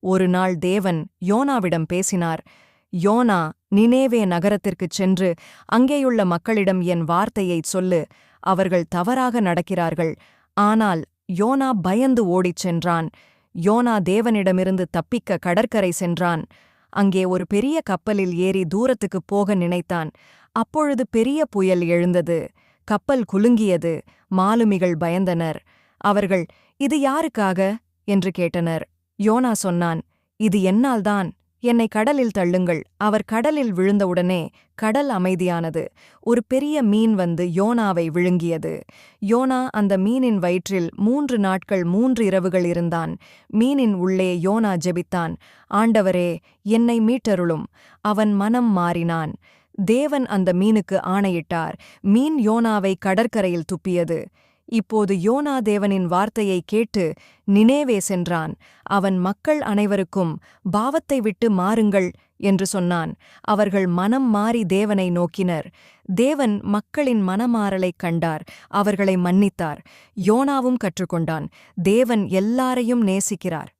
ஒரு நாள் தேவன் யோனாவிடம் பேசினார். யோனா, நினேவே நகரத்திற்குச் சென்று அங்கேயுள்ள மக்களிடம் என் வார்த்தையைச் சொல்லு. அவர்கள் தவறாக நடக்கிறார்கள். ஆனால் யோனா பயந்து ஓடிச் சென்றான். யோனா தேவனிடமிருந்து தப்பிக்க கடற்கரை சென்றான். அங்கே ஒரு பெரிய கப்பலில் ஏறி தூரத்துக்குப் போக நினைத்தான். அப்பொழுது பெரிய புயல் எழுந்தது. கப்பல் குலுங்கியது. மாலுமிகள் பயந்தனர். அவர்கள், இது யாருக்காக என்று கேட்டனர். யோனா சொன்னான், இது என்னால்தான். என்னை கடலில் தள்ளுங்கள். அவர் கடலில் விழுந்தவுடனே கடல் அமைதியானது. ஒரு பெரிய மீன் வந்து யோனாவை விழுங்கியது. யோனா அந்த மீனின் வயிற்றில் 3 நாட்கள் 3 இரவுகள் இருந்தான். மீனின் உள்ளே யோனா ஜெபித்தான், ஆண்டவரே, என்னை மீட்டருளும். அவன் மனம் மாறினான். தேவன் அந்த மீனுக்கு ஆணையிட்டார். மீன் யோனாவை கடற்கரையில் துப்பியது. இப்போது யோனா தேவனின் வார்த்தையை கேட்டு நினேவே சென்றான். அவன் மக்கள் அனைவருக்கும், பாவத்தை விட்டு மாறுங்கள் என்று சொன்னான். அவர்கள் மனம் மாறி தேவனை நோக்கினர். தேவன் மக்களின் மனமாறலைக் கண்டார். அவர்களை மன்னித்தார். யோனாவும் கற்றுக்கொண்டான், தேவன் எல்லாரையும் நேசிக்கிறார்.